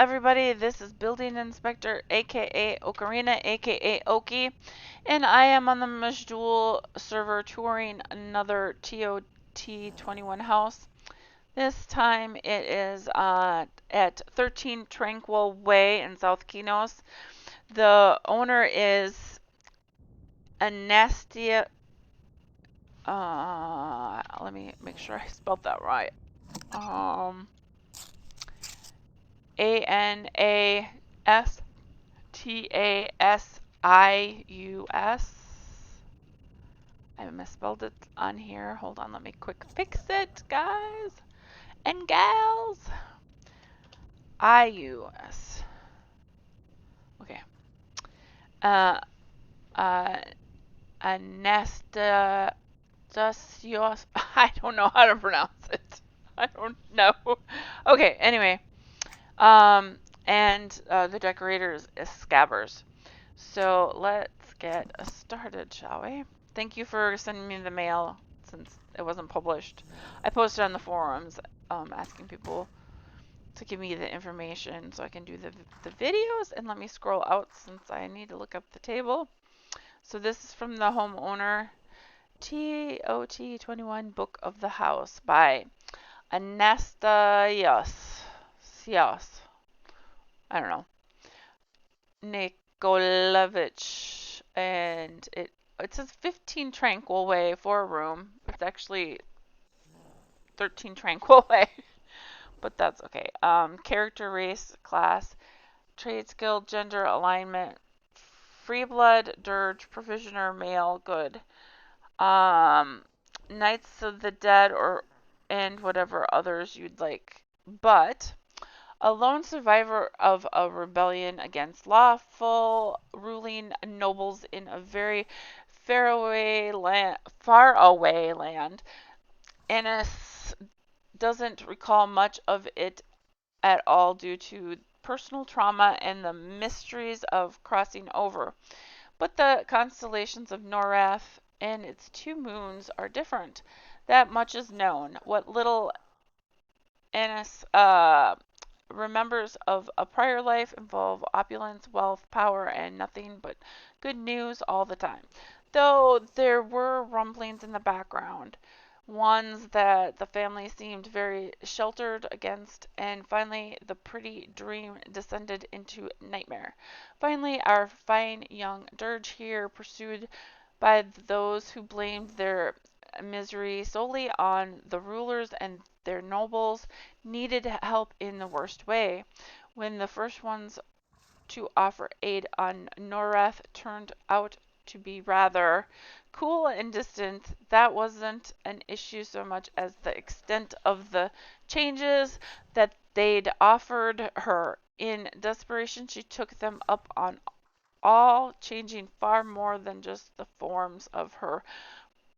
everybody, this is Building Inspector, aka Ocarina, aka Oki, and I am on the Maj'Dul server touring another ToT21 house. This time it is at 13 Tranquil Way in South Qeynos. The owner is Anastasius. Let me make sure I spelled that right. Anastasius. I misspelled it on here. Hold on, let me quick fix it, guys and gals. IUS. Okay. Uh, Anastasius. I don't know how to pronounce it. I don't know. Okay, anyway. And the decorator is Scabberss. So let's get started, shall we? Thank you for sending me the mail since it wasn't published. I posted on the forums asking people to give me the information so I can do the videos. And let me scroll out since I need to look up the table. So this is from the homeowner, ToT21 Book of the House by Anastasius. I don't know. Nikolavich. And it says 15 Tranquil Way for a room. It's actually 13 Tranquil Way. But that's okay. Character, race, class, trade skill, gender, alignment, free blood, dirge, provisioner, male, good. Knights of the Dead and whatever others you'd like. But a lone survivor of a rebellion against lawful ruling nobles in a very faraway land. Annas doesn't recall much of it at all due to personal trauma and the mysteries of crossing over. But the constellations of Norath and its two moons are different. That much is known. What little Annas remembers of a prior life involve opulence, wealth, power, and nothing but good news all the time. Though there were rumblings in the background, ones that the family seemed very sheltered against, and finally the pretty dream descended into nightmare. Finally, our fine young dirge here, pursued by those who blamed their misery solely on the rulers and their nobles, needed help in the worst way. When the first ones to offer aid on Norath turned out to be rather cool and distant, that wasn't an issue so much as the extent of the changes that they'd offered her. In desperation, she took them up on all, changing far more than just the forms of her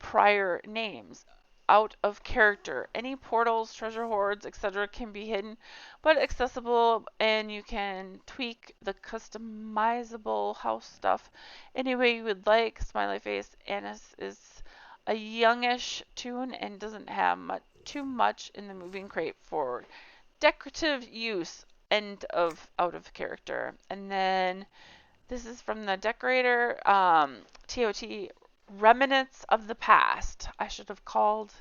prior names. Out of character. Any portals, treasure hoards, etc. can be hidden but accessible, and you can tweak the customizable house stuff any way you would like. Smiley face. Annas is a youngish tune and doesn't have too much in the moving crate for decorative use. End of out of character. And then this is from the Decorator, ToT Remnants of the Past. I should have called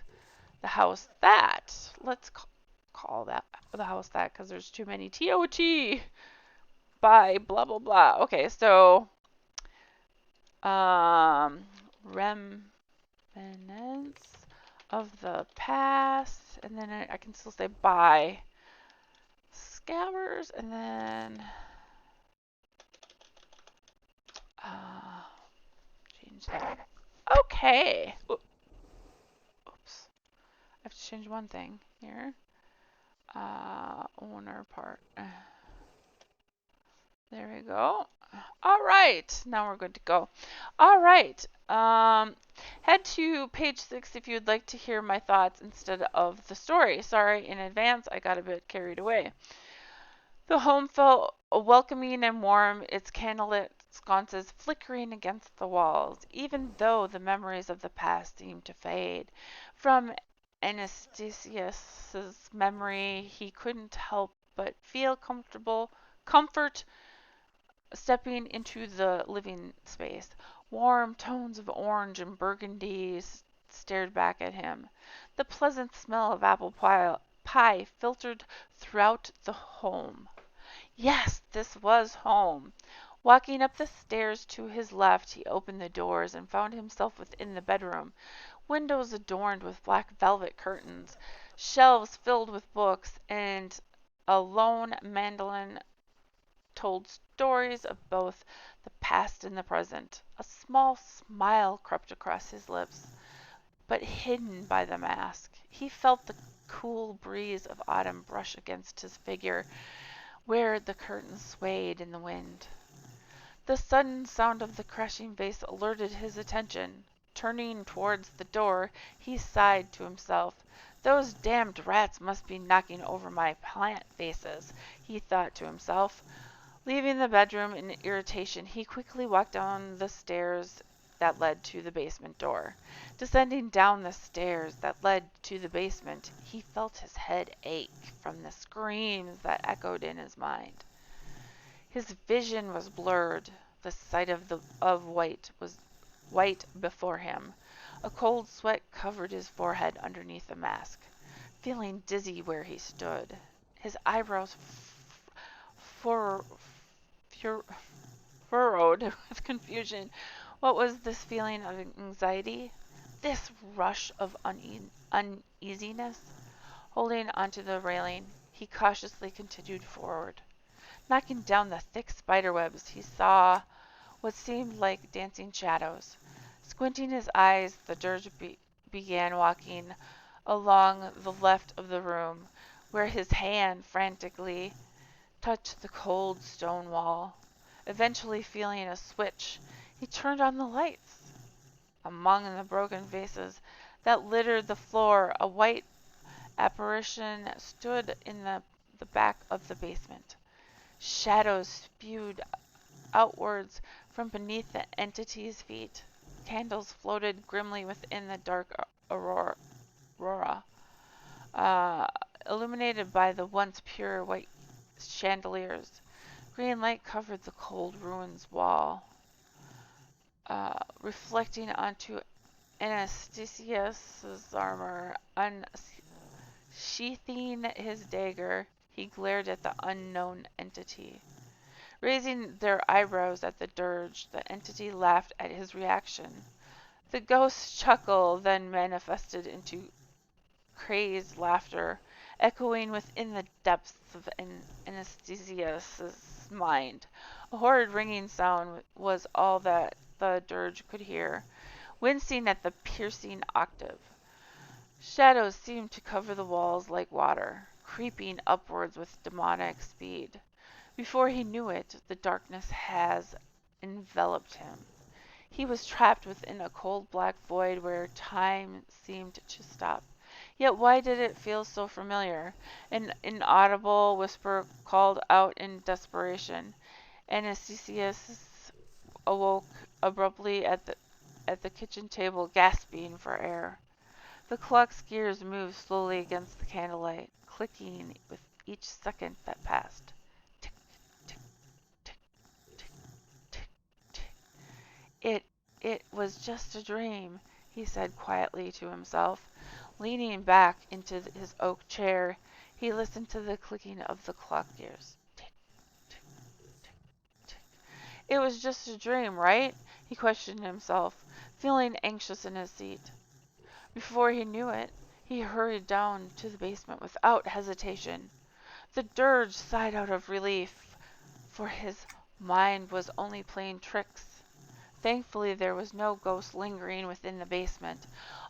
the house that. Let's call that the house that because there's too many ToT by blah blah blah. Okay, so Remnants of the Past, and then I can still say by Scabberss, and then change that. Okay. Oops. I have to change one thing here. Owner part. There we go. All right. Now we're good to go. All right. Head to page 6 if you'd like to hear my thoughts instead of the story. Sorry in advance, I got a bit carried away. The home felt welcoming and warm, its candlelit sconces flickering against the walls, even though the memories of the past seemed to fade. From Anastasius's memory, he couldn't help but feel comfort stepping into the living space. Warm tones of orange and burgundy stared back at him. The pleasant smell of apple pie filtered throughout the home. Yes, this was home. Walking up the stairs to his left, he opened the doors and found himself within the bedroom. Windows adorned with black velvet curtains, shelves filled with books, and a lone mandolin told stories of both the past and the present. A small smile crept across his lips, but hidden by the mask. He felt the cool breeze of autumn brush against his figure, where the curtains swayed in the wind. The sudden sound of the crashing vase alerted his attention. Turning towards the door, he sighed to himself. Those damned rats must be knocking over my plant vases, he thought to himself. Leaving the bedroom in irritation, he quickly walked down the stairs that led to the basement door. Descending down the stairs that led to the basement, he felt his head ache from the screams that echoed in his mind. His vision was blurred. The sight of white was white before him. A cold sweat covered his forehead underneath the mask. Feeling dizzy where he stood, his eyebrows furrowed with confusion. What was this feeling of anxiety? This rush of uneasiness? Holding onto the railing, he cautiously continued forward. Knocking down the thick spiderwebs, he saw what seemed like dancing shadows. Squinting his eyes, the dirge began walking along the left of the room, where his hand frantically touched the cold stone wall. Eventually feeling a switch, he turned on the lights. Among the broken vases that littered the floor, a white apparition stood in the back of the basement. Shadows spewed outwards from beneath the entity's feet. Candles floated grimly within the dark aurora, illuminated by the once pure white chandeliers. Green light covered the cold ruins wall, reflecting onto Anastasius's armor. Unsheathing his dagger, he glared at the unknown entity. Raising their eyebrows at the dirge, the entity laughed at his reaction. The ghost's chuckle then manifested into crazed laughter, echoing within the depths of Anastasius's mind. A horrid ringing sound was all that the dirge could hear, wincing at the piercing octave. Shadows seemed to cover the walls like water, creeping upwards with demonic speed. Before he knew it, the darkness has enveloped him. He was trapped within a cold black void where time seemed to stop. Yet why did it feel so familiar? An inaudible whisper called out in desperation. Anastasius awoke abruptly at the kitchen table, gasping for air. The clock's gears moved slowly against the candlelight, clicking with each second that passed. Tick, tick, tick, tick, tick, tick. It was just a dream, he said quietly to himself. Leaning back into his oak chair, he listened to the clicking of the clock gears. Tick, tick, tick, tick. It was just a dream, right? He questioned himself, feeling anxious in his seat. Before he knew it, he hurried down to the basement without hesitation. The dirge sighed out of relief, for his mind was only playing tricks. Thankfully, there was no ghost lingering within the basement,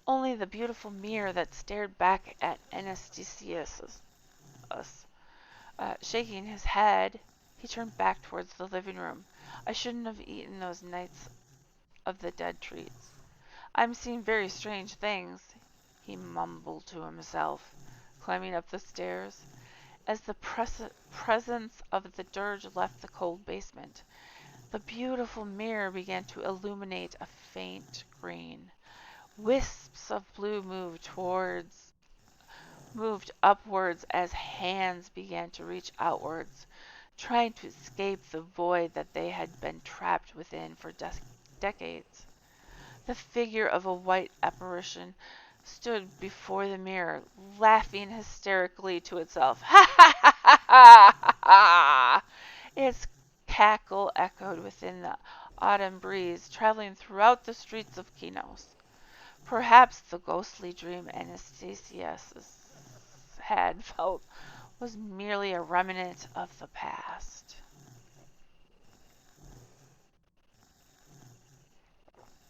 only the beautiful mirror that stared back at Anastasius. Shaking his head, he turned back towards the living room. I shouldn't have eaten those Knights of the Dead treats. I'm seeing very strange things, he mumbled to himself, climbing up the stairs. As the presence of the dirge left the cold basement, the beautiful mirror began to illuminate a faint green. Wisps of blue moved towards moved upwards as hands began to reach outwards, trying to escape the void that they had been trapped within for decades. The figure of a white apparition stood before the mirror, laughing hysterically to itself. Ha ha ha ha ha ha! Its cackle echoed within the autumn breeze, traveling throughout the streets of Qeynos. Perhaps the ghostly dream Anastasius had felt was merely a remnant of the past.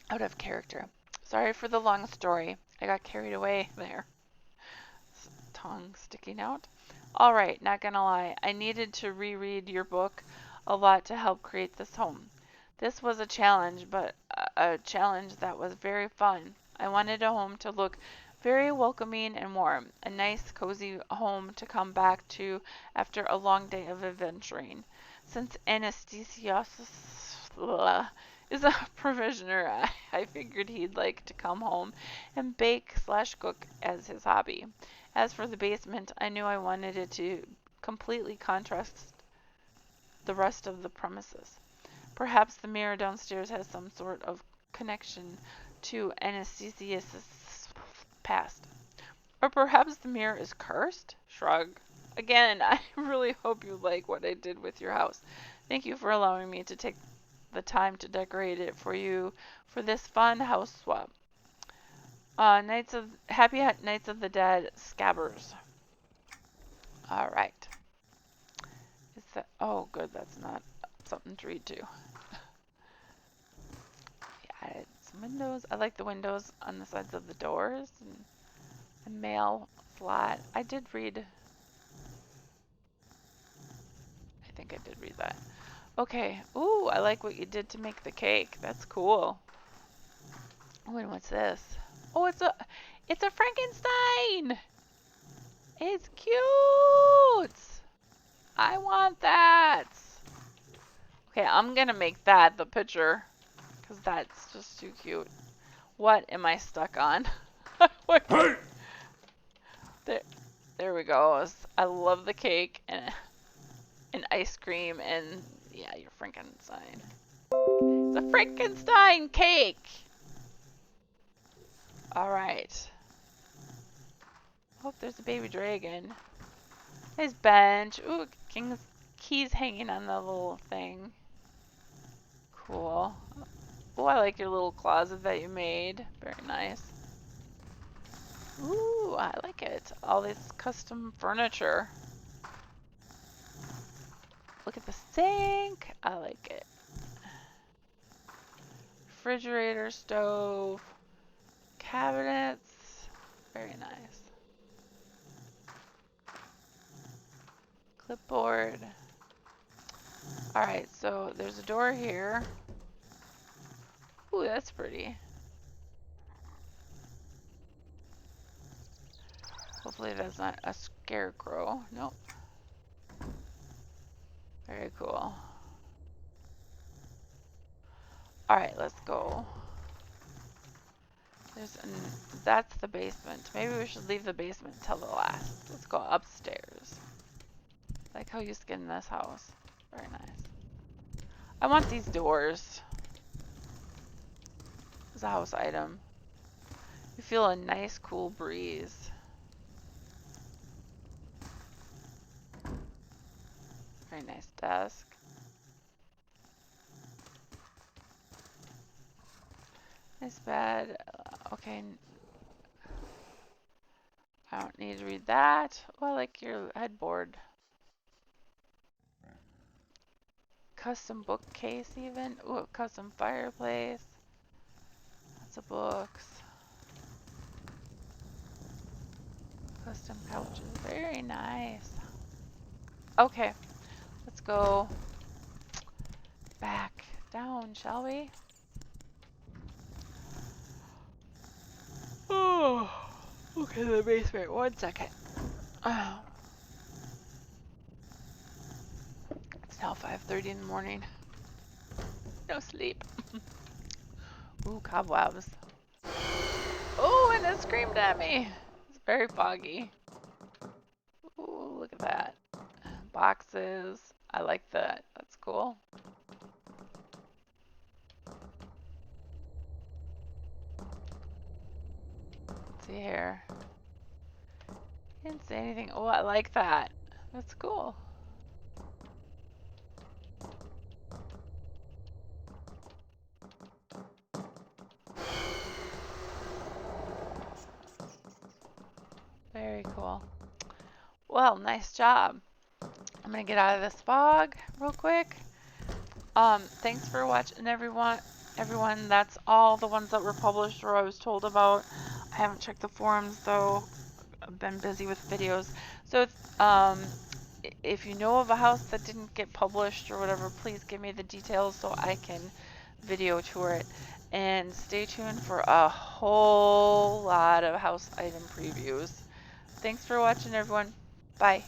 Out of character. Sorry for the long story. I got carried away there. Tongue sticking out. Alright, not gonna lie. I needed to reread your book a lot to help create this home. This was a challenge, but a challenge that was very fun. I wanted a home to look very welcoming and warm. A nice, cozy home to come back to after a long day of adventuring. Since Anastasius is a provisioner, I figured he'd like to come home and bake/cook as his hobby. As for the basement, I knew I wanted it to completely contrast the rest of the premises. Perhaps the mirror downstairs has some sort of connection to Anastasius' past. Or perhaps the mirror is cursed? Shrug. Again, I really hope you like what I did with your house. Thank you for allowing me to take the time to decorate it for you for this fun house swap. Happy Nights of the Dead, Scabberss. Alright. Is that, oh good, that's not something to read to. Added some windows. I like the windows on the sides of the doors and the mail slot. I think I did read that. Okay. Ooh, I like what you did to make the cake. That's cool. Oh, and what's this? Oh, it's a Frankenstein. It's cute. I want that. Okay, I'm gonna make that the picture because that's just too cute. What am I stuck on? There we go. I love the cake and ice cream and yeah, your Frankenstein. It's a Frankenstein cake. All right. Hope there's a baby dragon. Nice bench. Ooh, King's keys hanging on the little thing. Cool. Oh, I like your little closet that you made. Very nice. Ooh, I like it. All this custom furniture. Look at the sink. I like it. Refrigerator, stove, cabinets. Very nice. Clipboard. Alright, so there's a door here. Ooh, that's pretty. Hopefully that's not a scarecrow. Nope. Very cool. Alright, let's go. That's the basement. Maybe we should leave the basement till the last. Let's go upstairs. Like how you skinned this house. Very nice. I want these doors. It's a house item. You feel a nice cool breeze. Very nice desk. Nice bed. Okay. I don't need to read that. Oh, I like your headboard. Custom bookcase even. Ooh, custom fireplace. Lots of books. Custom couches. Very nice. Okay. Let's go back down, shall we? Oh, okay, the basement. 1 second. Oh. It's now 5:30 in the morning. No sleep. Ooh, cobwebs. Oh, and it screamed at me. It's very foggy. boxes. I like that. That's cool. Let's see here. Didn't say anything. Oh, I like that. That's cool. Very cool. Well, nice job. I'm gonna get out of this fog real quick. Thanks for watching, everyone. That's all the ones that were published or I was told about. I haven't checked the forums though. I've been busy with videos. So, if you know of a house that didn't get published or whatever, please give me the details so I can video tour it. And stay tuned for a whole lot of house item previews. Thanks for watching, everyone. Bye.